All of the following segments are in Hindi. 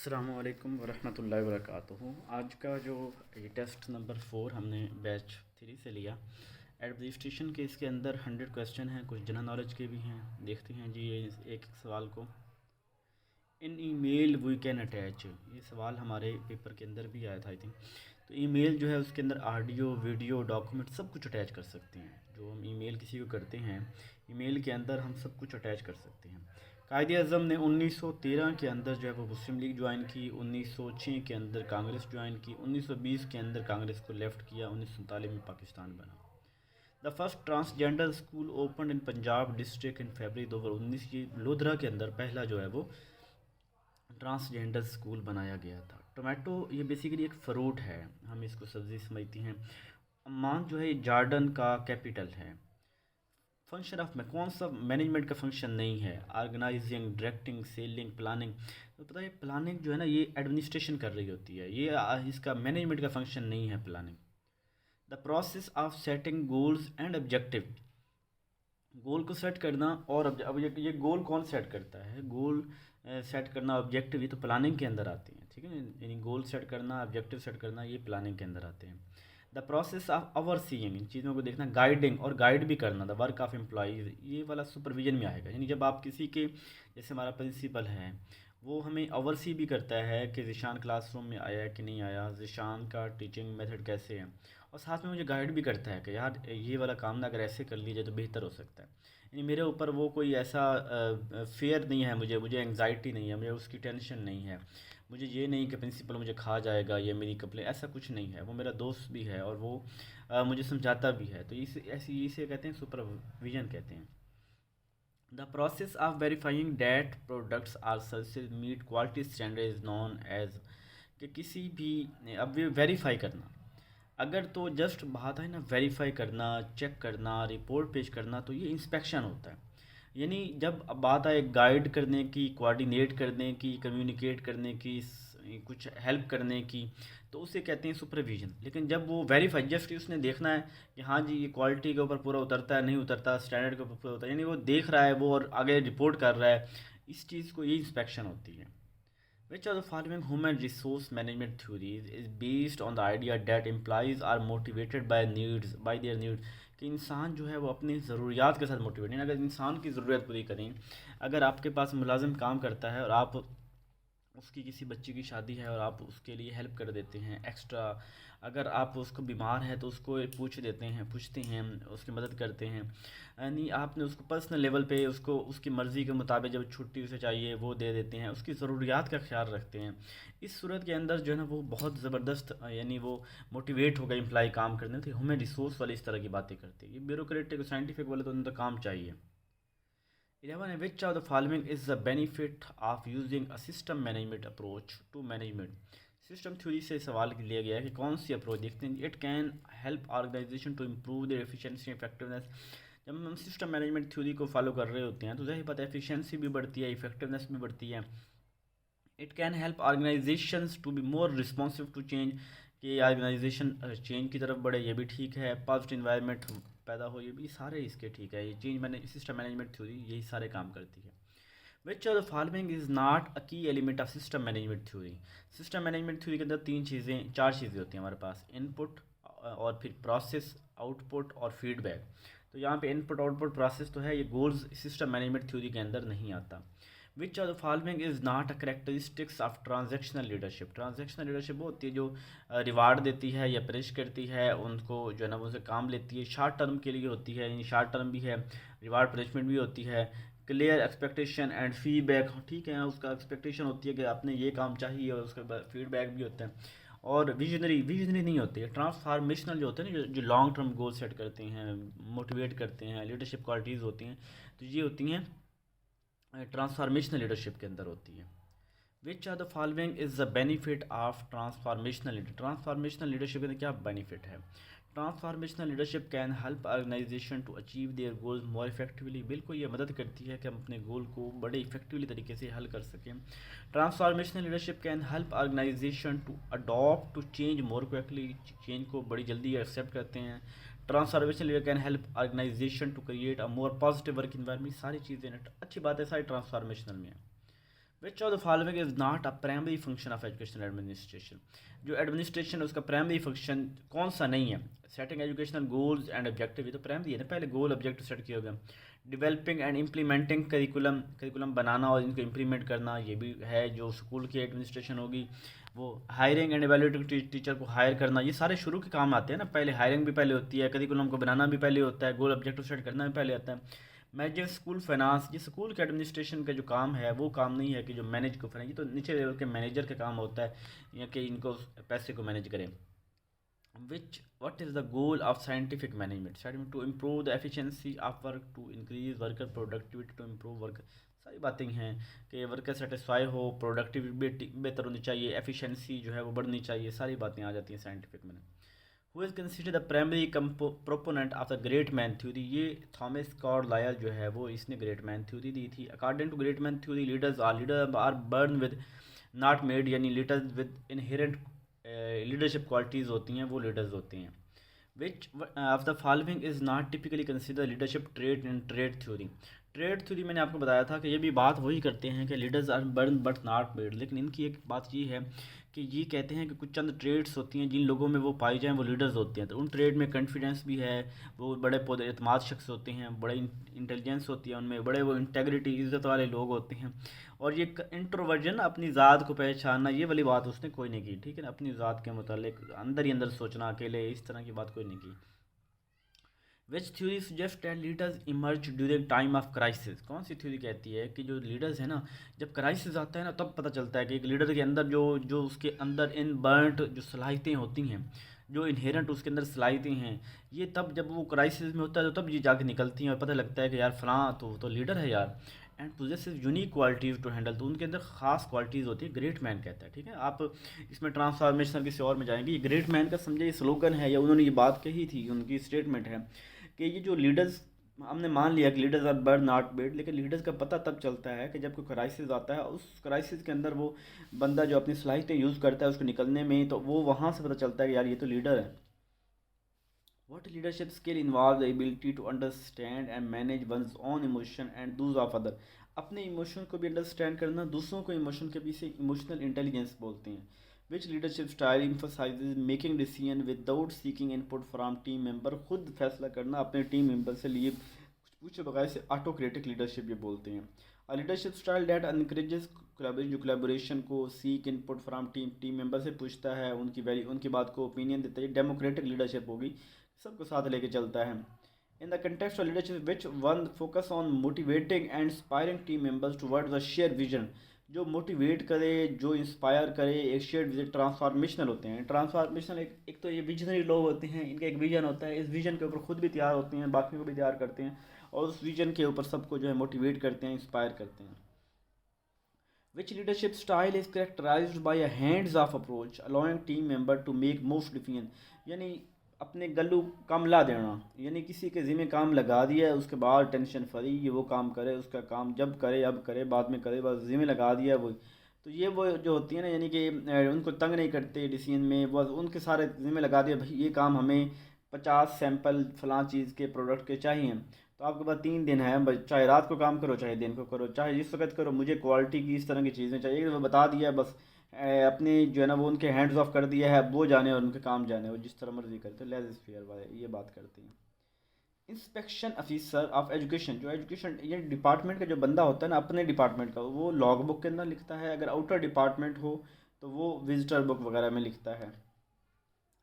अस्सलामुअलैकुम वरहमतुल्लाहि वबरकातुहू। आज का जो ये टेस्ट नंबर 4 हमने बैच 3 से लिया। एडमिनिस्ट्रेशन के इसके अंदर 100 क्वेश्चन हैं, कुछ जनरल नॉलेज के भी हैं। देखते हैं जी ये एक एक सवाल को। In email we can attach, ये सवाल हमारे पेपर के अंदर भी आया था आई थिंक। तो ईमेल जो है उसके अंदर ऑडियो वीडियो डॉक्यूमेंट सब कुछ अटैच कर सकते हैं। जो हम ईमेल किसी को करते हैं, ईमेल के अंदर हम सब कुछ अटैच कर सकते हैं। कायदे अज़म ने 1913 के अंदर जो है वो मुस्लिम लीग ज्वाइन की, 1906 के अंदर कांग्रेस ज्वाइन की, 1920 के अंदर कांग्रेस को लेफ़्ट किया, 1947 में पाकिस्तान बना। The first transgender school open in Punjab district in February 2019 की लोधरा के अंदर पहला जो है वो ट्रांसजेंडर स्कूल बनाया गया था। टोमेटो ये बेसिकली एक फ्रूट है, हम इसको सब्ज़ी समझते हैं। अम्मान जो है जॉर्डन का कैपिटल है। फंक्शन ऑफ में कौन सा मैनेजमेंट का फंक्शन नहीं है? Organising, directing, selling, planning. तो पता है प्लानिंग जो है ना ये एडमिनिस्ट्रेशन कर रही होती है, ये इसका मैनेजमेंट का फंक्शन नहीं है planning. The process of setting goals and objective, goal को सेट करना और अब ये गोल कौन सेट करता है? गोल सेट करना ऑब्जेक्टिव ये तो प्लानिंग के अंदर आती हैं, ठीक है ना। यानी गोल सेट करना ऑब्जेक्टिव सेट करना ये प्लानिंग के अंदर आते हैं। The process of overseeing, इन चीज़ों को देखना, गाइडिंग और गाइड भी करना। द वर्क ऑफ एम्प्लॉयज़ ये वाला सुपरविजन में आएगा। यानी जब आप किसी के, जैसे हमारा प्रिंसिपल है वो हमें ओवरसी भी करता है कि ज़ीशान क्लासरूम में आया है कि नहीं आया, ज़ीशान का टीचिंग मेथड कैसे है, और साथ में मुझे गाइड भी करता है कि यार ये वाला काम ना अगर ऐसे कर लीजिए तो बेहतर हो सकता है। यानी मेरे ऊपर वो कोई ऐसा फेयर नहीं है, मुझे एंग्जाइटी नहीं है, मुझे उसकी टेंशन नहीं है। मुझे ये नहीं कि प्रिंसिपल मुझे खा जाएगा, ये मेरी कंप्लेन, ऐसा कुछ नहीं है। वो मेरा दोस्त भी है और वो मुझे समझाता भी है। तो इसे कहते हैं सुपरविजन कहते हैं। The process of verifying that products or services meet quality standard is known as, कि किसी भी, अब ये वेरीफाई करना, अगर तो जस्ट बात है ना वेरीफाई करना, चेक करना, रिपोर्ट पेश करना, तो ये इंस्पेक्शन होता है। यानी जब अब बात आए गाइड करने की, कोऑर्डिनेट करने की, कम्युनिकेट करने की, कुछ हेल्प करने की, तो उसे कहते हैं सुपरविजन। लेकिन जब वो वेरीफाई जस्ट उसने देखना है कि हाँ जी ये क्वालिटी के ऊपर पूरा उतरता है नहीं उतरता, स्टैंडर्ड के ऊपर पूरा उतरता है, यानी वो देख रहा है वो और आगे रिपोर्ट कर रहा है, इस चीज़ को ये इंस्पेक्शन होती है। Which of the following human resource management theories is based on the idea that employees are motivated by their needs, कि इंसान जो है वो अपनी ज़रूरियात के साथ मोटिवेट है। अगर इंसान की ज़रूरत पूरी करें, अगर आपके पास मुलाजिम काम करता है और आप उसकी किसी बच्ची की शादी है और आप उसके लिए हेल्प कर देते हैं एक्स्ट्रा, अगर आप उसको बीमार है तो उसको पूछते हैं, उसकी मदद करते हैं, यानी आपने उसको पर्सनल लेवल पे उसको उसकी मर्ज़ी के मुताबिक जब छुट्टी उसे चाहिए वो दे देते हैं, उसकी ज़रूरियात का ख्याल रखते हैं। इस सूरत के अंदर जो है ना वो बहुत ज़बरदस्त, यानी वो मोटिवेट होगा एम्प्लॉय काम करने, तो हमें रिसोर्स वाली इस तरह की बातें करते हैं। ये ब्यूरोक्रेटिक साइंटिफिक वाले तो उनका काम चाहिए। 11. Which of the following is the benefit of using a system management approach to management? System theory से सवाल लिया गया है कि कौन सी अप्रोच देखते हैं। It can help organisation to improve their efficiency effectiveness. जब हम सिस्टम मैनेजमेंट थ्योरी को फॉलो कर रहे होते हैं तो जाहिर बात है एफिशिएंसी भी बढ़ती है, इफेक्टिवनेस भी बढ़ती है। It can help organisations to be more responsive to change, कि ऑर्गेनाइजेशन चेंज की तरफ बढ़े, ये भी ठीक है। पॉजिटिव इन्वायरमेंट पैदा हो, ये भी सारे इसके ठीक है। ये चेंज मैंने सिस्टम मैनेजमेंट थ्योरी यही सारे काम करती है। Which of the following is not a key element of system management theory? System management theory के अंदर चार चीज़ें होती हैं हमारे पास, इनपुट और फिर प्रोसेस, आउटपुट और फीडबैक। तो यहाँ पे इनपुट आउटपुट प्रोसेस तो है, ये गोल्स सिस्टम मैनेजमेंट थ्योरी के अंदर नहीं आता। विच of the following is not a characteristics of transactional leadership? Transactional leadership वो होती है जो रिवार्ड देती है या पनिश करती है, उनको जो है ना उनसे काम लेती है, शॉर्ट टर्म के लिए होती है, यानी शॉर्ट टर्म भी है, रिवार्ड पनिशमेंट भी होती है। क्लियर एक्सपेक्टेशन एंड फीडबैक, ठीक है, उसका एक्सपेक्टेशन होती है कि आपने ये काम चाहिए और उसके बाद फीडबैक भी होता है। और विजनरी नहीं होती है। ट्रांसफार्मेशनल जो होते हैं ना, जो लॉन्ग टर्म गोल सेट करते हैं, मोटिवेट करते हैं, लीडरशिप क्वालिटीज़ होती हैं, तो ये होती हैं ट्रांसफार्मेशनल लीडरशिप के अंदर होती है। Which are the following is the benefit of transformational leader? Transformational leadership के अंदर क्या बेनिफिट है? Transformational leadership can help organisation to achieve their goals more effectively. बिल्कुल ये मदद करती है कि हम अपने गोल को बड़े इफेक्टिवली तरीके से हल कर सकें। Transformational leadership can help organisation to adopt to change more quickly, change को बड़ी जल्दी एक्सेप्ट करते हैं। Transformation leader can help organisation to create a more positive work environment. सारी चीज़ें अच्छी बात है, सारी ट्रांसफॉर्मेशनल में है। Which of the following is not a primary function of educational administration, जो एडमिनिस्ट्रेशन है उसका प्राइमरी फंक्शन कौन सा नहीं है। Setting educational goals and objective, ये तो प्राइमरी है ना, पहले गोल ऑब्जेक्टिव सेट किया होगा। Developing and implementing curriculum, curriculum बनाना और इनको इम्प्लीमेंट करना, ये भी है जो स्कूल की एडमिनिस्ट्रेशन होगी। वो हायरिंग एंड एवेल्यूएटिंग टीचर को हायर करना, ये सारे शुरू के काम आते हैं ना, पहले हायरिंग भी पहले होती है, करिकुलम को बनाना भी पहले होता है, गोल ऑब्जेक्टिव सेट करना भी पहले आता है। मैनेजिंग स्कूल फाइनेंस, ये स्कूल के एडमिनिस्ट्रेशन का जो काम है वो काम नहीं है कि जो मैनेज को फाइनेंस, ये तो नीचे लेवल के मैनेजर का काम होता है या कि इनको पैसे को मैनेज करें। विच what is the goal of scientific management, to improve the efficiency of work, to increase worker productivity, to improve work, सारी बातें हैं कि वर्कर सेटिस्फाई हो, प्रोडक्टिविटी बेहतर होनी चाहिए, एफिशिएंसी जो है वो बढ़नी चाहिए, सारी बातें आ जाती हैं साइंटिफिक में। Who is considered the primary proponent of the great man theory, ये थॉमस कार्लाइल जो है वो इसने ग्रेट मैन थ्योरी दी थी। According to great man theory leader are born with not made, यानी leaders with inherent leadership qualities होती हैं वो लीडर्स होते हैं। Which of the following is not typically consider leadership trait in trait theory, trait theory मैंने आपको बताया था कि ये भी बात वही करते हैं कि leaders are born but not made, लेकिन इनकी एक बात ये है कि ये कहते हैं कि कुछ चंद ट्रेड्स होती हैं जिन लोगों में वो पाई जाएँ वो लीडर्स होते हैं, तो उन ट्रेड में कॉन्फिडेंस भी है, वो बड़े पौधे एतमाद शख्स होते हैं, बड़े इंटेलिजेंस होती है उनमें, बड़े वो इंटेग्रिटी इज़्ज़त वाले लोग होते हैं। और ये इंट्रोवर्जन, अपनी ज़ात को पहचानना, ये वाली बात उसने कोई नहीं की, ठीक है ना, अपनी ज़ात के मुतालिक अंदर ही अंदर सोचना अकेले, इस तरह की बात कोई नहीं की। विच theory suggest that leaders emerge during time of crisis, कौन सी थ्योरी कहती है कि जो लीडर्स है ना, जब क्राइसिस आता है ना तब पता चलता है कि एक लीडर के अंदर जो जो उसके अंदर इन बर्नड जो सलाहियतें होती हैं, जो इनहेरेंट उसके अंदर सलाहियतें हैं, ये तब जब वो क्राइसिस में होता है तो तब ये जाके निकलती हैं और पता लगता है कि यार फ़लाँ तो लीडर है यार। And possessive unique qualities to handle, तो उनके अंदर ख़ास क्वालिटीज़ होती है, ग्रेट मैन कहता है, ठीक है। आप इसमें ट्रांसफॉर्मेशन किसी और में जाएंगे, ये ग्रेट मैन का समझे स्लोगन है या उन्होंने ये बात कही थी, उनकी स्टेटमेंट है कि ये जो लीडर्स, हमने मान लिया कि leaders are born not made, लेकिन लीडर्स का पता तब चलता है कि जब कोई क्राइसिस आता है, उस क्राइसिस के अंदर वो बंदा जो अपनी सलाहियतें यूज़ करता है उसको निकलने में, तो वो वहाँ से पता चलता है कि यार ये तो लीडर है। What leadership skill involves the ability to understand and manage one's own emotion and those of other, अपने इमोशन को भी अंडरस्टैंड करना, दूसरों को इमोशन के पीछे इमोशनल इंटेलिजेंस बोलते हैं। Which leadership style emphasizes making decision without seeking input from team member, खुद फैसला करना अपने टीम मेंबर से लिए कुछ पूछे बगैर से ऑटोक्रेटिक लीडरशिप ये बोलते हैं। लीडरशिप स्टाइल डेट इनकरेजेस जो कोलैबोरेशन को, seek input from team member से पूछता है, उनकी बात को ओपिनियन देता है, डेमोक्रेटिक लीडरशिप होगी, सबको साथ लेके चलता है। In the context of leadership which one focus on motivating and inspiring team members towards the share vision, जो मोटिवेट करे, जो इंस्पायर करे, एक शेयर विजन ट्रांसफॉर्मेशनल होते हैं। ट्रांसफॉर्मेशनल एक तो ये विजनरी लोग होते हैं, इनका एक विजन होता है, इस विजन के ऊपर खुद भी तैयार होते हैं, बाकी को भी तैयार करते हैं और उस विजन के ऊपर सबको जो है मोटिवेट करते हैं, इंस्पायर करते हैं। Which leadership style is characterized by a hands-off approach, allowing team member to make most decision, यानी अपने गल्लू काम ला देना, यानी किसी के ज़िम्मे काम लगा दिया है, उसके बाद टेंशन फ्री, ये वो काम करे, उसका काम जब करे अब करे बाद में करे, बस ज़िम्मे लगा दिया वो, तो ये वो जो होती है ना, यानी कि उनको तंग नहीं करते डिसीजन में, बस उनके सारे ज़िम्मे लगा दिया, भाई ये काम हमें 50 सैंपल फ़लाँ चीज़ के प्रोडक्ट के चाहिए, तो आपके पास 3 दिन है, चाहे रात को काम करो, चाहे दिन को करो, चाहे जिस वक्त करो, मुझे क्वालिटी की इस तरह की चीज़ें चाहिए, वो बता दिया बस, अपने जो है ना वो उनके हैंड्स ऑफ कर दिया है, अब वो जाने और उनके काम जाने, वो जिस तरह मर्जी करते हैं, लेज़ फेयर वाले ये बात करते हैं। इंस्पेक्शन ऑफिसर ऑफ एजुकेशन, जो एजुकेशन ये डिपार्टमेंट का जो बंदा होता है ना, अपने डिपार्टमेंट का, वो लॉग बुक के अंदर लिखता है, अगर आउटर डिपार्टमेंट हो तो वो विजिटर बुक वगैरह में लिखता है।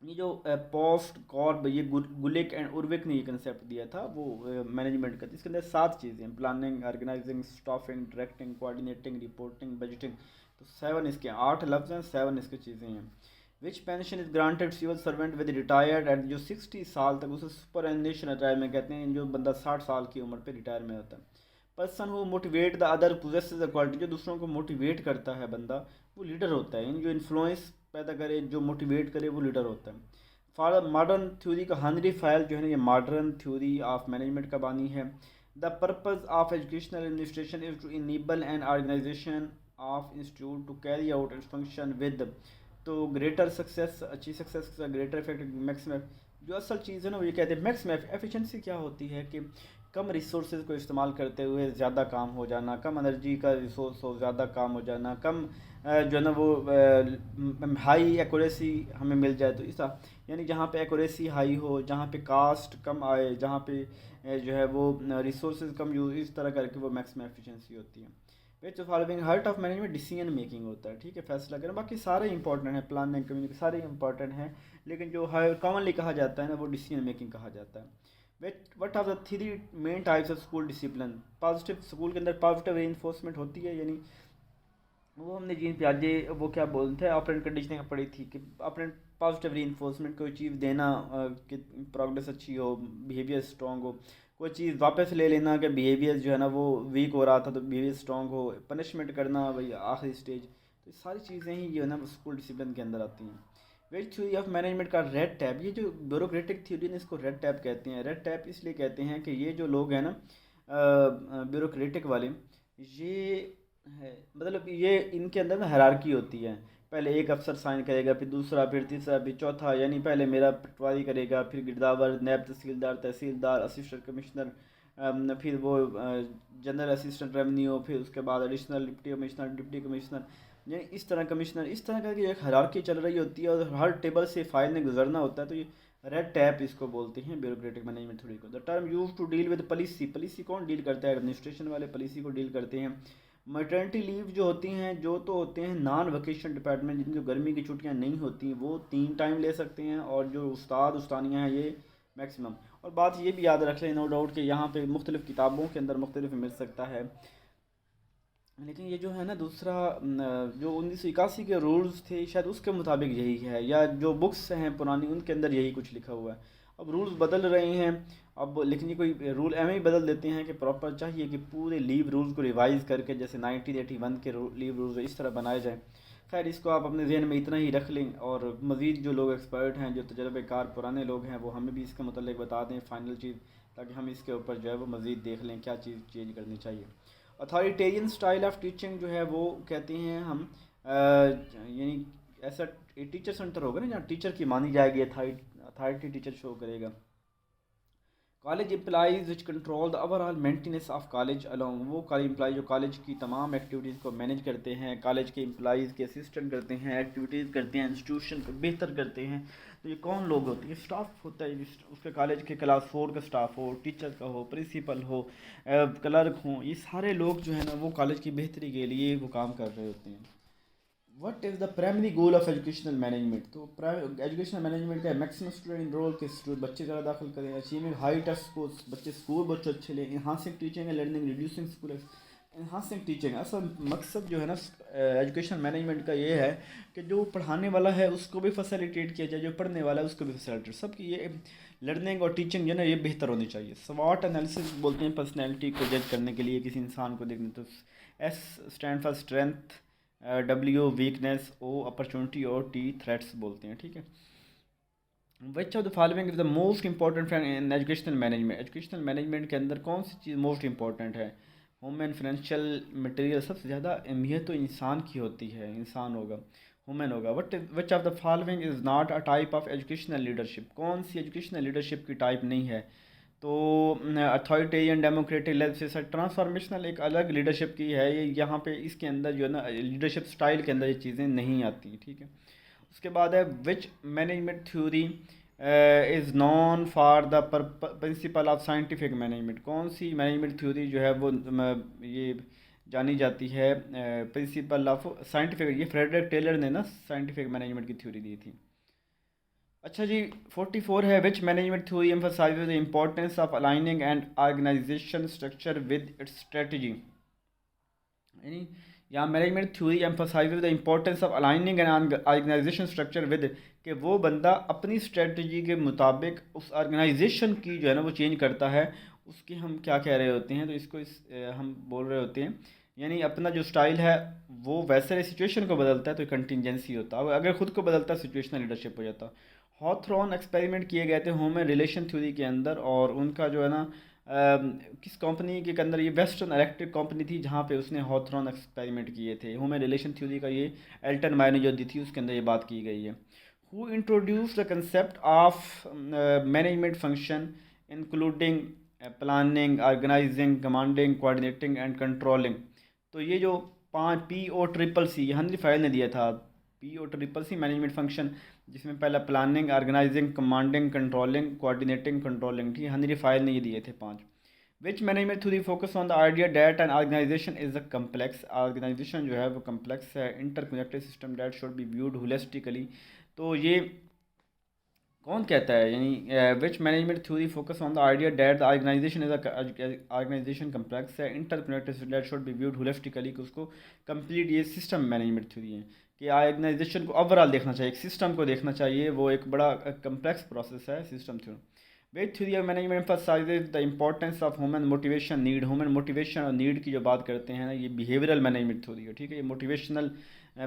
ये जो पोस्ट कॉर्ब, ये गुलिक एंड उर्विक ने ये कंसेप्ट दिया था वो मैनेजमेंट का, इसके अंदर 7 चीज़ें, planning, organising, staffing, directing, coordinating, reporting, budgeting, तो 7 इसके 8 लफ्ज़ हैं, 7 इसकी चीज़ें हैं। Which pension is granted civil servant with retired at, जो 60 साल तक, उसे सुपर एनुएशन रिटायरमेंट कहते हैं, जो बंदा 60 साल की उम्र पर रिटायर में होता है। Person who motivate the other possesses the quality, जो दूसरों को मोटिवेट करता है बंदा, वो लीडर होता है, जो इन्फ्लुएंस पैदा करे, जो मोटिवेट करे, वो लीडर होता है। फॉर मॉडर्न थ्योरी का हेनरी फायल जो है ना, ये मॉडर्न थ्योरी ऑफ मैनेजमेंट का बानी है। The purpose of educational administration is to enable an organisation of institute to carry out its function with, तो ग्रेटर सक्सेस, अच्छी सक्सेस का ग्रेटर इफेक्ट, मैक्सिमम, जो असल चीज़ है ना वो ये कहते हैं मैक्सिमम एफिशिएंसी क्या होती है कि कम रिसोर्सेज को इस्तेमाल करते हुए ज़्यादा काम हो जाना, कम एनर्जी का रिसोर्स हो ज़्यादा काम हो जाना, कम जो है ना वो हाई एक्यूरेसी हमें मिल जाए, तो इस यानी जहाँ पे एक्यूरेसी हाई हो, जहाँ पे कास्ट कम आए, जहाँ पे जो है वो रिसोर्सेज कम यूज, इस तरह करके वो मैक्सिमम एफिशिएंसी होती है। Which following heart of management decision making होता है, ठीक है, फैसला करना। बाकी सारे इंपॉर्टेंट हैं, प्लानिंग कम्युनिकेशन सारे इंपॉर्टेंट हैं, लेकिन जो हर कॉमनली कहा जाता है ना वो डिसीजन मेकिंग कहा जाता है। What are the three main types of school discipline. Positive, school के अंदर पॉजिटिव रीइंफोर्समेंट होती है, यानी वो हमने जीन प्याजे वो क्या बोलते हैं ऑपरेंट कंडीशनिंग पढ़ी थी कि ऑपरेंट पॉजिटिव रीइंफोर्समेंट, कोई चीज़ देना कि प्रोग्रेस अच्छी हो, बिहेवियर स्ट्रॉन्ग हो, कोई चीज़ वापस ले लेना कि बिहेवियर जो है ना वो वीक हो रहा था तो बिहेवियर स्ट्रॉन्ग हो, पनिशमेंट करना भाई आखिरी स्टेज, तो ये सारी चीज़ें ही जो है ना स्कूल डिसिप्लिन के अंदर आती हैं। वेज थ्योरी ऑफ मैनेजमेंट का रेड टैप, ये जो ब्यूरोक्रेटिक थ्योरी ने इसको रेड टैप कहते हैं। रेड टैप इसलिए कहते हैं कि ये जो लोग हैं ना ब्यूरोक्रेटिक वाले, ये है मतलब ये इनके अंदर ना हायरार्की होती है, पहले एक अफसर साइन करेगा, फिर दूसरा, फिर तीसरा, फिर चौथा, यानी पहले मेरा पटवारी करेगा, फिर गिरदावर, नायब तहसीलदार, तहसीलदार, असिस्टेंट कमिश्नर, फिर वो जनरल असिस्टेंट रेवेन्यू, फिर उसके बाद additional deputy commissioner, deputy commissioner, यानी इस तरह कमिश्नर, इस तरह का एक हायरार्की चल रही होती है और हर टेबल से फाइल में गुजरना होता है, तो ये रेड टैप इसको बोलते हैं ब्यूरोक्रेटिक मैनेजमेंट थ्योरी को। The term use to deal with policy, policy कौन डील करता है, एडमिनिस्ट्रेशन वाले पॉलिसी को डील करते हैं। मैटरनिटी लीव जो होती हैं, जो तो होते हैं नॉन वेकेशन डिपार्टमेंट, जिनकी गर्मी की छुट्टियां नहीं होती, वो 3 टाइम ले सकते हैं, और जो उस्ताद उस्तानियाँ हैं ये मैक्सिमम। और बात ये भी याद रख लें नो डाउट कि यहाँ पे मुख्तलिफ़ किताबों के अंदर मुख्तलिफ मिल सकता है, लेकिन ये जो है ना दूसरा जो 1981 के रूल्स थे शायद उसके मुताबिक यही है, या जो बुक्स हैं पुरानी उनके अंदर यही कुछ लिखा हुआ है। अब रूल्स बदल रहे हैं, अब लेकिन ये कोई रूल एम ही बदल देते हैं कि प्रॉपर चाहिए कि पूरे लीव रूल्स को रिवाइज़ करके जैसे 1981 के लीव रूल्स इस तरह बनाए जाएँ। खैर इसको आप अपने जहन में इतना ही रख लें, और मज़ीद जो लोग एक्सपर्ट हैं, जो तजर्बेकार पुराने लोग हैं, वो हमें भी इसके मतलब बता दें फ़ाइनल चीज़, ताकि हम इसके ऊपर जो है वो मज़ीद देख लें क्या चीज़ चेंज करनी चाहिए। अथॉरिटेरियन स्टाइल ऑफ टीचिंग जो है वो कहते हैं हम यानी ऐसा टीचर सेंटर होगा ना, जहाँ टीचर की मानी जाएगी, अथॉरिटी टीचर शो करेगा। College employees which control the overall maintenance of college along, वो कॉलेज एम्प्लॉय जो कॉलेज की तमाम एक्टिविटीज़ को मैनेज करते हैं, कॉलेज के एम्प्लॉइज़ के असिस्टेंट करते हैं, एक्टिविटीज़ करते हैं, इंस्टीट्यूशन को बेहतर करते हैं, तो ये कौन लोग होते हैं, स्टाफ होता है, उसके कॉलेज के क्लास 4 का स्टाफ हो, टीचर का हो, प्रिंसिपल हो, क्लर्क हो, ये सारे लोग जो है ना वो कॉलेज की बेहतरी के लिए वो काम कर रहे होते हैं। What is the primary goal of educational management, तो एजुकेशनल मैनेजमेंट का मैक्सिमम स्टूडेंट इनरोल के बच्चे ज़्यादा दाखिल करें, अचीविंग हाई टेस्ट स्कोर्स, बच्चे स्कोर बच्चे अच्छे लें, enhancing teaching and learning, reducing school enhancing teaching. असल मकसद जो है ना एजुकेशन मैनेजमेंट का ये है कि जो पढ़ाने वाला है उसको भी फैसिलिटेट किया जाए, जो पढ़ने वाला है उसको भी फैसिलिटेट, सबकी ये लर्निंग और टीचिंग जो है ना ये बेहतर होनी चाहिए। स्वॉट एनालिसिस बोलते हैं पर्सनैलिटी को जज करने के लिए, किसी इंसान को देखने, तो S stand for strength, W weakness, O opportunity, और टी थ्रेट्स बोलते हैं, ठीक है। Which of the following is the most important in educational management, educational management के अंदर कौन सी चीज़ मोस्ट इंपॉर्टेंट है। ह्यूमन फाइनेंशियल मटेरियल, सबसे ज़्यादा अहमियत तो इंसान की होती है, इंसान होगा, ह्यूमन होगा। विच of the following is not a type of educational leadership, कौन सी एजुकेशनल लीडरशिप की टाइप नहीं है, तो अथॉरिटेरियन, डेमोक्रेटिक, लेजिस्लेटिव, ट्रांसफॉर्मेशनल एक अलग लीडरशिप की है, ये यहाँ पे इसके अंदर जो है ना लीडरशिप स्टाइल के अंदर ये चीज़ें नहीं आती, ठीक है। उसके बाद है which management theory is known for the principle of scientific management, कौन सी मैनेजमेंट थ्योरी जो है वो ये जानी जाती है प्रिंसिपल ऑफ साइंटिफिक, ये फ्रेडरिक टेलर ने ना साइंटिफिक मैनेजमेंट की थ्योरी दी थी। अच्छा जी 44 है which management theory emphasises the importance of aligning and organisation structure with its strategy, यानी यहाँ management theory emphasises the importance of aligning and organisation structure with, कि वो बंदा अपनी स्ट्रेटजी के मुताबिक उस ऑर्गेनाइजेशन की जो है ना वो चेंज करता है, उसकी हम क्या कह रहे होते हैं, तो इसको हम बोल रहे होते हैं, यानी अपना जो स्टाइल है वो वैसे सिचुएशन को बदलता है तो कंटिजेंसी होता है, अगर खुद को बदलता है सिचुएशनल लीडरशिप हो जाता। हॉथरॉन एक्सपेरिमेंट किए गए थे ह्यूमन रिलेशन थ्योरी के अंदर, और उनका जो है ना किस कंपनी के अंदर, ये वेस्टर्न इलेक्ट्रिक कंपनी थी जहाँ पे उसने हॉथरॉन एक्सपेरिमेंट किए थे। ह्यूमन रिलेशन थ्योरी का ये एल्टन मायर ने जो दी थी उसके अंदर ये बात की गई है। Who introduce the concept of management function including planning, organising, commanding, coordinating and controlling. तो ये जो 5 POCCC हनरी फाइल ने दिया था, POCCC मैनेजमेंट फंक्शन, जिसमें पहला planning, organising, commanding, controlling, coordinating, controlling, ठीक है, हनरी फाइल ने ये दिए थे 5। Which management theory focus on the idea that an organisation is a complex, organisation जो है वो कम्प्लेक्स है, interconnected system that should be viewed holistically. तो ये कौन कहता है, यानी which management theory focus on the idea that the organisation is organisation complex है, interconnected that should be viewed holistically, कि उसको कंप्लीट, ये सिस्टम मैनेजमेंट थ्योरी है कि ऑर्गेनाइजेशन को ओवरऑल देखना चाहिए, एक सिस्टम को देखना चाहिए, वो एक बड़ा कम्प्लेक्स प्रोसेस है system theory. Which theory of management emphasises the importance of human motivation need, human motivation और नीड की जो बात करते हैं ना, ये बिहेवियरल मैनेजमेंट थ्योरी है, ठीक है, ये मोटिवेशनल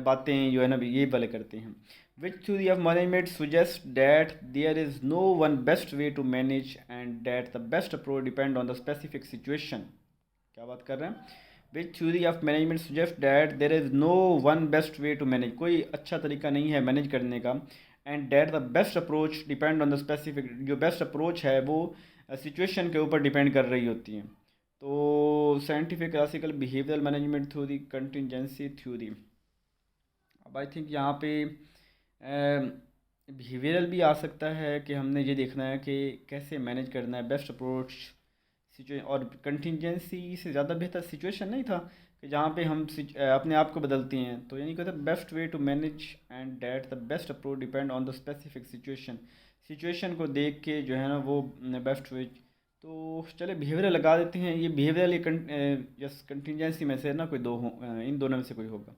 बातें जो है ना ये वाले करते हैं। Which theory of management suggests that there is no one best way to manage and that the best approach depend on the specific situation? क्या बात कर रहे हैं? Which theory of management suggests that there is no one best way to manage? कोई अच्छा तरीका नहीं है मैनेज करने का, and that the best approach depend on the specific, जो best approach है वो सिचुएशन के ऊपर डिपेंड कर रही होती है। तो scientific classical behavioural management theory, contingency theory. अब आई थिंक यहाँ पे बिहेवियरल भी आ सकता है कि हमने ये देखना है कि कैसे मैनेज करना है, बेस्ट अप्रोच सिचुएशन, और कंटिजेंसी से ज़्यादा बेहतर सिचुएशन नहीं था कि जहाँ पे हम अपने आप को बदलती हैं। तो यानी कहते हैं best way to manage and that the best approach depend on the specific situation, situation को देख के जो है ना वो बेस्ट वे। तो चले बिहेवियरल लगा देते हैं, ये बिहेवियरल यस कंटिजेंसी में से ना कोई दो हो, इन दोनों में से कोई होगा।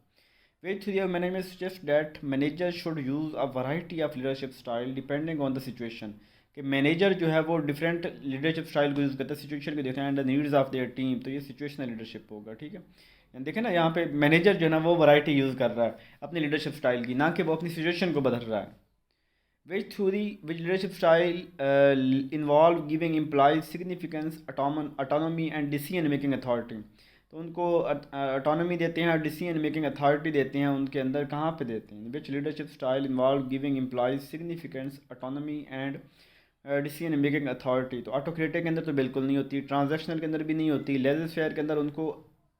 Which theory of management suggests that managers should use a variety of leadership style depending on the situation, कि मैनेजर जो है वो डिफरेंट लीडरशिप स्टाइल को यूज़ करता है सिचुएशन को देखना है and the needs of their team. तो ये सिचुएशनल लीडरशिप होगा, ठीक है। देखें ना यहाँ पे मैनेजर जो है ना वो वैरायटी यूज़ कर रहा है अपनी लीडरशिप स्टाइल की, ना कि वो अपनी सिचुएशन को बदल रहा है। विच theory which leadership style involve giving employees significance, autonomy and decision making authority. तो उनको ऑटोनॉमी देते हैं और डिसीजन मेकिंग अथॉरिटी देते हैं, उनके अंदर कहाँ पे देते हैं। Which leadership style involve giving employees significance, autonomy and decision making authority. तो ऑटोक्रेटिक के अंदर तो बिल्कुल नहीं होती, ट्रांजैक्शनल के अंदर भी नहीं होती, लेजर फेयर के अंदर उनको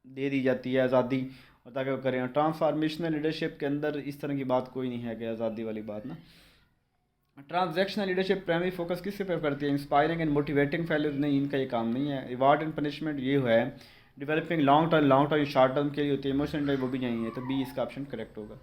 दे दी जाती है आज़ादी और ताकि वो करें। ट्रांसफॉर्मेशनल लीडरशिप के अंदर इस तरह की बात कोई नहीं है कि आज़ादी वाली बात ना। ट्रांजैक्शनल लीडरशिप प्राइमरी फोकस किस पे करती है, इंस्पायरिंग एंड मोटिवेटिंग फैल्यूज, नहीं इनका ये काम नहीं है। रिवार्ड एंड पनिशमेंट ये है, developing long term short term के लिए होती है, इमोशनल टाइप वो भी नहीं है, तो बी इसका ऑप्शन करेक्ट होगा।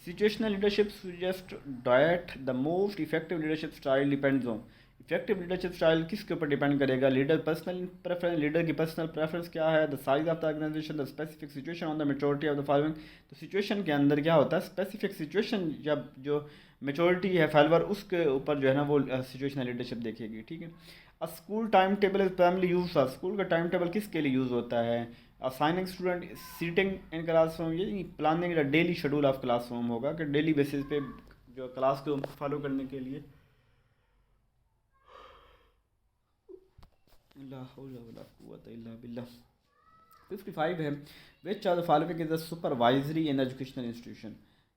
Situational leadership suggest that the most effective leadership style depends on, effective leadership style किसके ऊपर डिपेंड करेगा, लीडर पर्सनल प्रेफरेंस, लीडर की पर्सनल प्रेफरेंस क्या है, the size of the organisation, the specific situation on the maturity of the following. तो सिचुएशन के अंदर क्या होता है, स्पेसिफिक सिचुएशन, जब जो मेच्योरिटी है फॉलोअर उसके ऊपर जो है ना वो सिचुएशनल लीडरशिप देखेगी, ठीक है। A school time table is primarily use, school का टाइम टेबल किसके लिए यूज़ होता है, assigning student seating in classroom, ये planning daily schedule of classroom होगा कि डेली बेसिस पे जो क्लास को फॉलो करने के लिए। 55 है, which are the following is the supervisory in educational institution.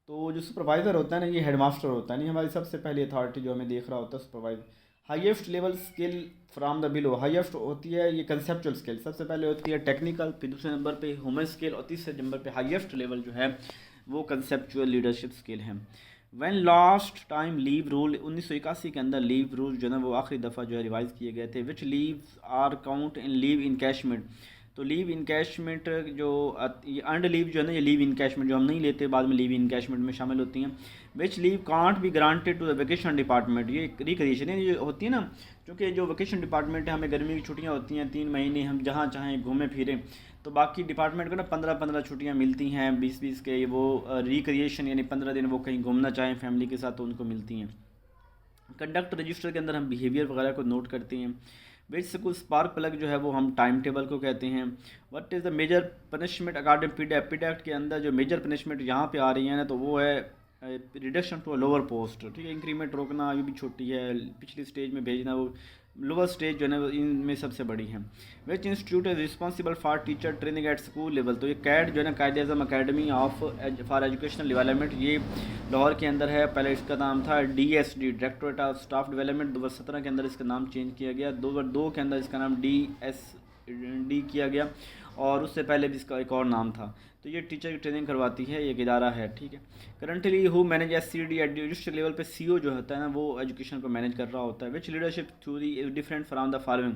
तो जो सुपरवाइज़र होता है ना ये हेडमास्टर होता है, नहीं हमारी सबसे पहली अथॉरिटी जो हमें देख रहा होता है supervisor. Highest level skill from the below, highest होती है ये कंसेप्चुअल स्किल, सबसे पहले होती है टेक्निकल, फिर दूसरे नंबर पे ह्यूमन स्किल और तीसरे नंबर पे हाईएस्ट लेवल जो है वो कंसेप्चुअल लीडरशिप स्किल है। When last time leave rule 1981 के अंदर लीव रूल जो है ना वो आखिरी दफ़ा जो है रिवाइज़ किए गए थे। Which leaves are count in leave encashment, तो लीव इनकैशमेंट जो ये अर्नड लीव जो है ना ये लीव इनकैशमेंट जो हम नहीं लेते बाद में लीव इनकैशमेंट में शामिल होती हैं। Which leave can't be granted to the vacation department, ये रिक्रिएशन ये होती है ना, क्योंकि जो वेकेशन डिपार्टमेंट है हमें गर्मी की छुट्टियां होती हैं 3 महीने, हम जहाँ चाहें घूमें फिरें, तो बाकी डिपार्टमेंट को ना 15-15 छुट्टियाँ मिलती हैं 20-20 के, वो रिक्रिएशन यानी 15 दिन वो कहीं घूमना चाहें फैमिली के साथ तो उनको मिलती हैं। कंडक्ट रजिस्टर के अंदर हम बिहेवियर वगैरह को नोट करते हैं। विच स्कूल स्पार्क प्लग जो है वो हम टाइम टेबल को कहते हैं। What is the major punishment according PD act, PD act के अंदर जो मेजर पनिशमेंट यहाँ पे आ रही है ना तो वो है reduction to a lower post, ठीक है, इंक्रीमेंट रोकना ये भी छोटी है, पिछली स्टेज में भेजना वो लोअर स्टेज जो है ना इनमें सबसे बड़ी है। Which institute is responsible for teacher training at school level, तो ये कैड जो है ना Quaid-e-Azam academy of for educational development, ये लाहौर के अंदर है। पहले इसका नाम था DSD, directorate of staff development. 2017 के अंदर इसका नाम चेंज किया गया। 2002 के अंदर इसका नाम DSD किया गया, और उससे पहले भी इसका एक और नाम था। तो ये टीचर की ट्रेनिंग करवाती है, ये एक इदारा है, ठीक है। Currently who manage SCD at district level पे CO जो होता है ना, वो एजुकेशन को मैनेज कर रहा होता है। Which leadership theory is different from the following?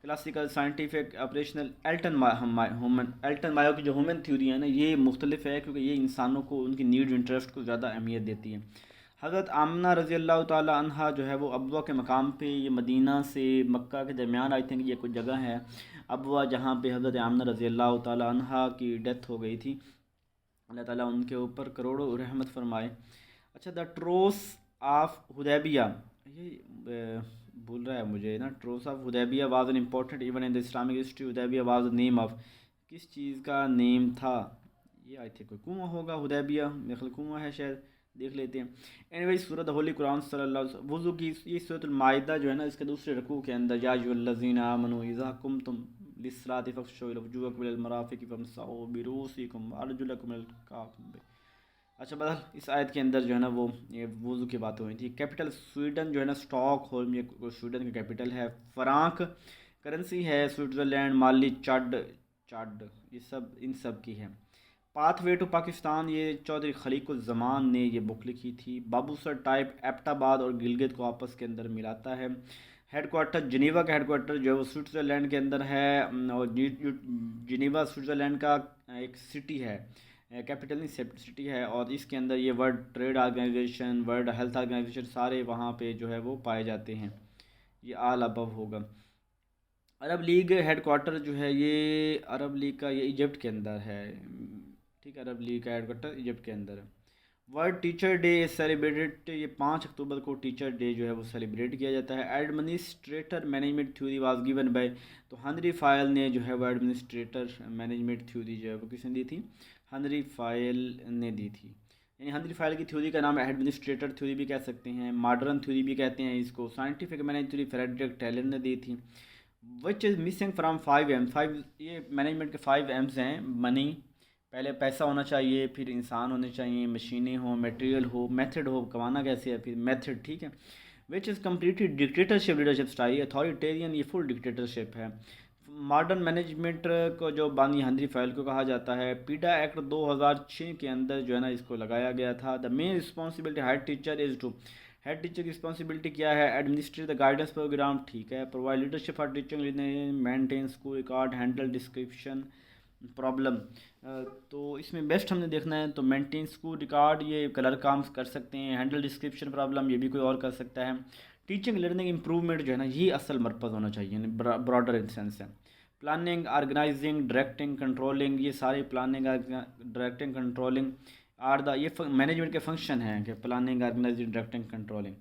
Classical, scientific, operational. Elton Mayo की जो ह्यूमन थ्योरी है ना, ये मुख्तलिफ है क्योंकि ये इंसानों को उनकी नीड इंटरेस्ट को ज़्यादा अहमियत देती है। हज़रत आमना रज़ी अल्लाह ताला अन्हा जो है वो अबवा के मकाम पे, ये मदीना से मक्का के दरमियान, आई थिंक ये कुछ जगह है अबवा, जहाँ पे हज़रत आमना रज़ी अल्लाह ताला अन्हा की डेथ हो गई थी। अल्लाह ताला उनके ऊपर करोड़ों रहमत फरमाए। अच्छा, द ट्रोस ऑफ हुदैबिया, ये भूल रहा है मुझे ना। Truce of Hudaibiya was an important event in the Islamic history. Hudaibiya was the name of, किस चीज़ का नेम था? ये आई थिंक कोई कुआं होगा। हुदैबिया मेरे ख्याल कुआं है शायद, देख लेते हैं। एनीवे, सूरत होली कुरान सल्लल्लाहु अलैहि वसल्लम वज़ू की ये सूरत माइदा जो है ना, इसके दूसरे रकू के अंदर, या अय्युहल्लज़ीना आमनू इज़ा कुमतुम लिस्सलाति फ़ग़्सिलू वुजूहकुम इलल मराफ़िक़ि फ़म्सहू बिरुऊसिकुम वअरजुलकुम इलल काअबैन। अच्छा, बदल इस आयत के अंदर जो है ना वो ये वज़ू की बात हुई थी। कैपिटल स्वीडन जो है ना, स्टॉकहोल्म, ये स्वीडन की कैपिटल है। फ्रांक करेंसी है स्विट्ज़रलैंड, माली चाड, ये सब इन सब की है। पाथवे टू पाकिस्तान, ये चौधरी खलीकुज़्ज़मान ने ये बुक लिखी थी। बाबूसर टाइप एबटाबाद और गिलगित को आपस के अंदर मिलाता है। हेडक्वार्टर जिनेवा का हेडक्वार्टर जो है वो स्विट्ज़रलैंड के अंदर है, और जिनेवा स्विट्ज़रलैंड का एक सिटी है, कैपिटल नहीं, सिटी है। और इसके अंदर ये World Trade Organization, World Health Organization, सारे वहाँ पे जो है वो पाए जाते हैं। ये आल अबव होगा। अरब लीग हेडक्वार्टर जो है, ये अरब लीग का ये इजिप्ट के अंदर है, ठीक है। अरब लीग का हेडक्वार्टर इजिप्ट के अंदर है। वर्ल्ड टीचर डे सेलिब्रेटेड, ये 5 अक्टूबर को टीचर डे जो है वो सेलिब्रेट किया जाता है। Administrator management theory was given by, तो हेनरी फायल ने जो है वो एडमिनिस्ट्रेटर मैनेजमेंट थ्योरी जो है वो किसने दी थी? हेनरी फायल ने दी थी। यानी हेनरी फायल की थ्योरी का नाम एडमिनिस्ट्रेटर थ्योरी भी कह सकते हैं, मॉडर्न थ्योरी भी कहते हैं इसको। Scientific management theory Frederick Taylor ने दी थी। Which is missing from 5 M? 5, ये मैनेजमेंट के 5 M's हैं। मनी, पहले पैसा होना चाहिए, फिर इंसान होने चाहिए, मशीनें हो, मटेरियल हो, मेथड हो, कमाना कैसे है, फिर मेथड, ठीक है। Which is completely dictatorship leadership style, authoritarian, ये फुल डिक्टेटरशिप है। मॉडर्न मैनेजमेंट को जो बानी हेनरी फायल को कहा जाता है। पीडा एक्ट 2006 के अंदर जो है ना इसको लगाया गया था। The main responsibility head teacher is to, head teacher की रिस्पॉन्सिबिलिटी क्या है? एडमिनिस्ट्रेट द गाइडेंस प्रोग्राम, ठीक है। Provide leadership for teaching, maintain school record, handle description problem. तो इसमें बेस्ट हमने देखना है तो मेंटेन स्कूल रिकॉर्ड, ये कलर काम कर सकते हैं। हैंडल डिस्क्रिप्शन प्रॉब्लम, ये भी कोई और कर सकता है। टीचिंग लर्निंग इंप्रूवमेंट जो है ना, ये असल मरकज़ होना चाहिए, ब्रॉडर इन सेंस है। प्लानिंग, ऑर्गेनाइजिंग, डायरेक्टिंग, कंट्रोलिंग, ये सारे planning, directing, controlling are the, ये मैनेजमेंट के फंक्शन हैं कि planning, organising, directing, controlling.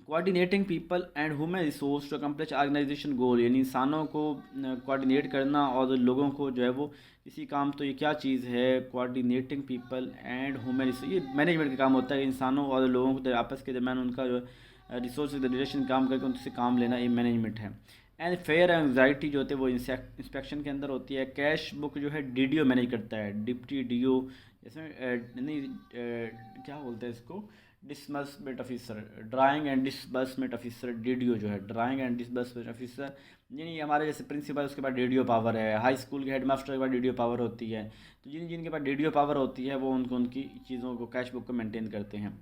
Coordinating people and human resource to accomplish organisation goal, यानी इंसानों को कोऑर्डिनेट करना और लोगों को जो है वो इसी काम, तो ये क्या चीज़ है? Coordinating people and human resource, ये मैनेजमेंट का काम होता है। इंसानों और लोगों को आपस के दरमियान उनका जो रिसोर्स रिलेशन काम करके उनसे काम लेना, ये मैनेजमेंट है। एंड फेयर एंगजाइटी जो होते हैं वो इंस्पेक्शन के अंदर होती है। कैश बुक जो है DDO मैनेज करता है, डिप्टी DO, जैसे नहीं क्या बोलते हैं इसको, disbursement officer, drawing and disbursement officer, DDO जो है, ड्राइंग एंड डिसबर्समेंट ऑफिसर। यानी हमारे जैसे प्रिंसिपल, उसके बाद DDO पावर है। हाई स्कूल के हेडमास्टर के बाद DDO पावर होती है। तो जिनके पास DDO पावर होती है वो उनको उनकी चीज़ों को, कैश बुक को मेंटेन करते हैं।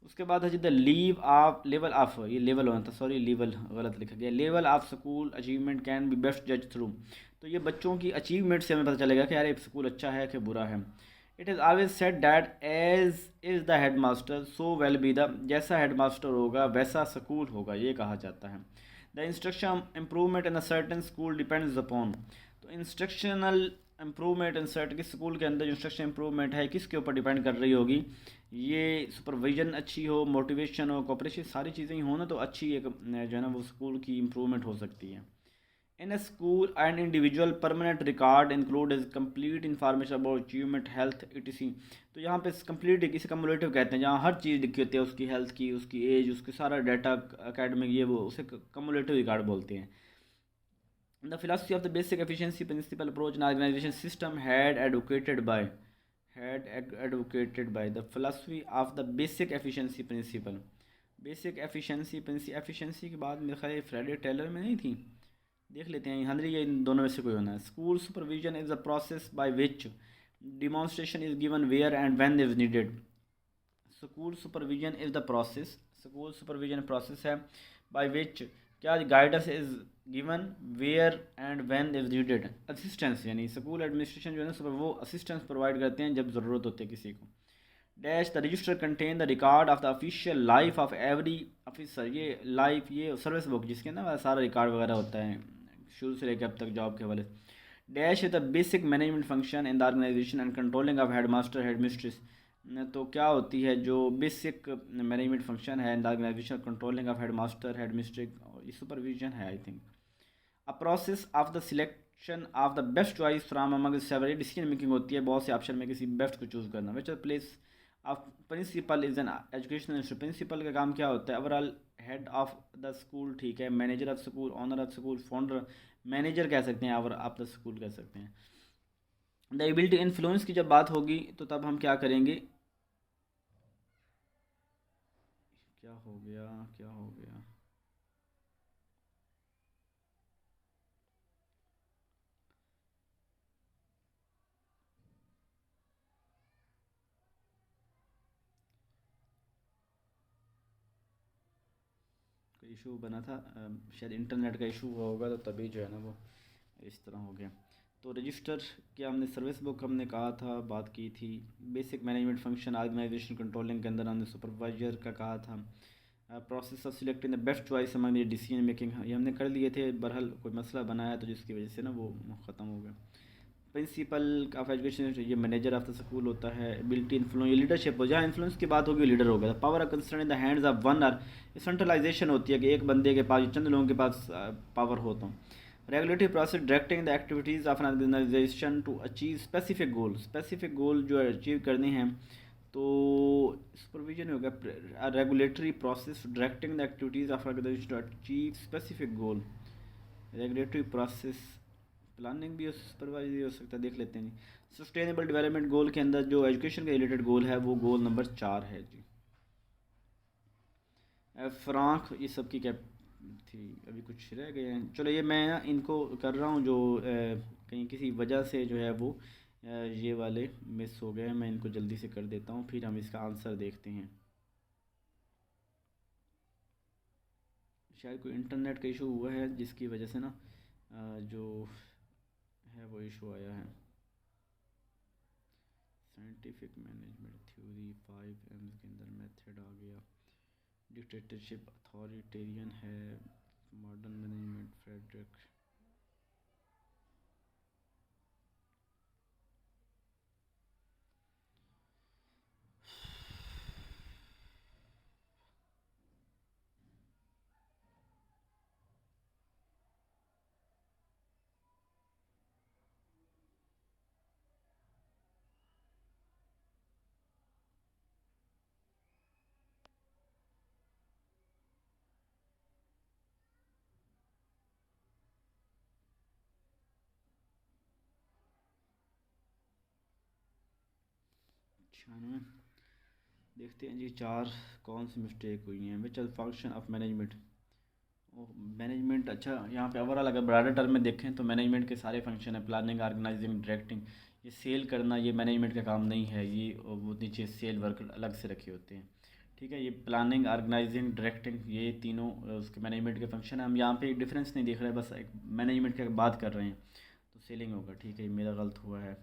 उसके बाद है जी द लेवल ऑफ, ये लेवल होना था, सॉरी लेवल गलत लिखा गया। Level of school achievement can be best जज थ्रू, तो ये बच्चों की अचीवमेंट से हमें पता चलेगा कि यार ये स्कूल अच्छा है कि बुरा है। It is always said that as is the head master so will be the, जैसा हेड मास्टर होगा वैसा स्कूल होगा, ये कहा जाता है। The instruction improvement in a certain school depends upon, तो इंस्ट्रक्शनल इम्प्रूवमेंट इन सर्ट, किस स्कूल के अंदर जो इंस्ट्रक्शन इम्प्रूवमेंट है किसके ऊपर डिपेंड कर रही होगी? ये सुपरविजन अच्छी हो, मोटिवेशन हो, कोऑपरेशन, सारी चीज़ें ही हो ना, तो अच्छी एक जो है ना वो स्कूल की इम्प्रूवमेंट हो सकती है। इन a school, an individual permanent record include is complete information about achievement, health, etc. तो यहाँ पे complete इसे cumulative कहते हैं, जहाँ हर चीज़ लिखी होती है, उसकी हेल्थ की, उसकी एज, उसके सारा डाटा, एकेडमिक, ये वो, उसे cumulative रिकॉर्ड बोलते हैं। The philosophy of the basic efficiency principle approach and organization system head had advocated by the philosophy of the basic efficiency principle. Basic efficiency की बात मेरे ख्याल फ्रेडे टेलर में नहीं थी, देख लेते हैं हंड्री या इन दोनों में से कोई होना है. School supervision is a process by which demonstration is given where and when is needed. School supervision is the process, school supervision process है बाय विच क्या guidance is given where and when is needed. Assistance यानी स्कूल एडमिनिस्ट्रेशन जो है ना वो असिस्टेंस प्रोवाइड करते हैं जब ज़रूरत होती है किसी को. Dash the register contain the record of the official life of every officer. ये लाइफ ये सर्विस बुक जिसके ना सारा रिकॉर्ड वगैरह होता है शुरू से लेकर अब तक जॉब के हवाले. Dash is the basic management function in the organisation and controlling of head master head mistress. तो क्या होती है जो बेसिक मैनेजमेंट फंक्शन है in the organisation controlling of head master head mistress, ये सुपरविजन है I think. A process of the selection of the best choice from among several. Decision making होती है बहुत से ऑप्शन में किसी बेस्ट को चूज़ करना. Which place of principal is an educational institute. Principal का काम क्या होता है? Overall head of the school, ठीक है, manager of school, owner of school, founder, manager कह सकते हैं और ऑफ द स्कूल कह सकते हैं. द एबिलिटी इन्फ्लुएंस की जब बात होगी तो तब हम क्या करेंगे? क्या हो गया, क्या हो गया? कोई इशू बना था, शायद इंटरनेट का इशू हुआ होगा तो तभी जो है ना वो इस तरह हो गया. तो रजिस्टर क्या हमने सर्विस बुक हमने कहा था, बात की थी. Basic management function organisation controlling के अंदर हमने सुपरवाइजर का कहा था. Process of selecting the best choice हमारी डिसीजन मेकिंग ये हमने कर लिए थे. बहरहाल कोई मसला बनाया तो जिसकी वजह से ना वो ख़त्म हो गया. प्रिंसिपल ऑफ एजुकेशन ये मैनेजर ऑफ द स्कूल होता है. एबिलिटी इन्फ्लुएंस ये लीडरशिप हो, जहाँ इन्फ्लुएंस की बात होगी लीडर होगा. Power of concern in the hands of one or. Centralisation होती है कि एक बंदे के पास चंद लोगों के पास पावर हो. तो regulatory process directing the activities of an organisation to achieve specific goal. Specific goal जो अचीव करने हैं तो सुपरविजन हो गया. Regulatory process directing the activities of organisation to achieve specific goal. Regulatory process planning भी सुपरवाइज भी हो सकता है, देख लेते हैं. सस्टेनेबल डेवलपमेंट गोल के अंदर जो एजुकेशन के रिलेटेड गोल है वो गोल नंबर 4 है जी. फ्रांक ये सब की क्या थी, अभी कुछ रह गए हैं. चलो ये मैं ना इनको कर रहा हूँ जो कहीं किसी वजह से जो है वो ये वाले मिस हो गए. मैं इनको जल्दी से कर देता हूँ फिर हम इसका आंसर देखते हैं. शायद कोई इंटरनेट का इशू हुआ है जिसकी वजह से ना जो है वो इशू आया है. साइंटिफिक मैनेजमेंट थ्योरी 5 के अंदर मेथड आ गया. डिक्टेटरशिप अथॉरिटेरियन है. Modern management Frederick. देखते हैं जी 4 कौन सी मिस्टेक हुई हैं. Which are function of management. Management अच्छा यहाँ पे ओवरऑल अगर ब्रॉडर टर्म में देखें तो मैनेजमेंट के सारे फंक्शन है. Planning, organising, directing. ये सेल करना ये मैनेजमेंट का काम नहीं है. ये वो नीचे सेल वर्कर अलग से रखे होते हैं, ठीक है. ये प्लानिंग, ऑर्गेनाइजिंग, डायरेक्टिंग ये तीनों उसके मैनेजमेंट के फंक्शन है. हम यहाँ पे एक डिफरेंस नहीं देख रहे, बस एक मैनेजमेंट की बात कर रहे हैं तो सेलिंग होगा, ठीक है. ये मेरा गलत हुआ है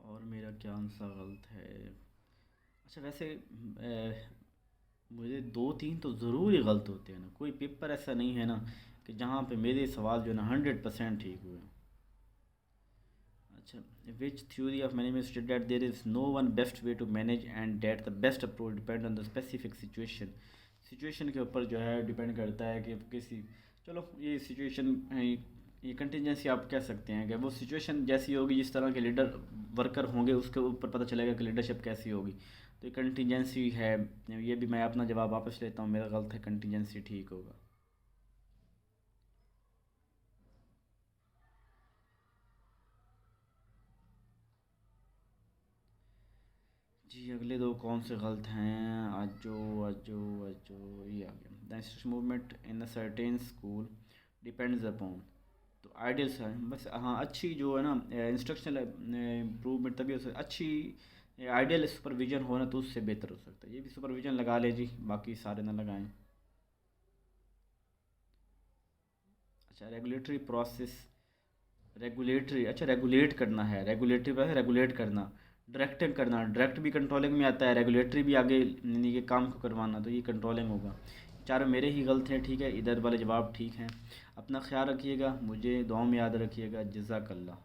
और मेरा क्या आंसर गलत है. अच्छा वैसे मुझे 2-3 तो ज़रूर ही गलत होते हैं ना. कोई पेपर ऐसा नहीं है ना कि जहाँ पे मेरे सवाल जो है ना 100% ठीक हुए. अच्छा which theory of management state that there is no one best way to manage and that the best approach depend on the specific situation. Situation के ऊपर जो है डिपेंड करता है कि किसी, चलो ये सिचुएशन ये कंटिजेंसी आप कह सकते हैं कि वो सिचुएशन जैसी होगी जिस तरह के लीडर वर्कर होंगे उसके ऊपर पता चलेगा कि लीडरशिप कैसी होगी. तो ये कंटिजेंसी है. ये भी मैं अपना जवाब वापस लेता हूँ, मेरा गलत है. कंटिजेंसी ठीक होगा. जी अगले दो कौन से गलत हैं? आजो आजो आजो ये आ गया। The instruction movement in the certain school depends upon, तो आइडियल्स है बस। हाँ अच्छी जो है ना इंस्ट्रक्शनल इम्प्रूवमेंट तभी हो सकती, अच्छी आइडियल सुपरविज़न हो ना तो उससे बेहतर हो सकता है। ये भी सुपरविज़न लगा ले जी, बाकी सारे ना लगाएं। अच्छा रेगुलेटरी प्रोसेस, रेगुलेटरी अच्छा रेगुलेट करना है, रेगुलेटरी पर रेगुलेट करना, डायरेक्टिंग करना, डायरेक्ट भी कंट्रोलिंग में आता है, रेगुलेटरी भी आगे यानी कि काम को करवाना, तो ये कंट्रोलिंग होगा। चारों मेरे ही गलत हैं, ठीक है, इधर वाले जवाब ठीक हैं। अपना ख्याल रखिएगा, मुझे दुआ में याद रखिएगा। जज़ाकल्लाह।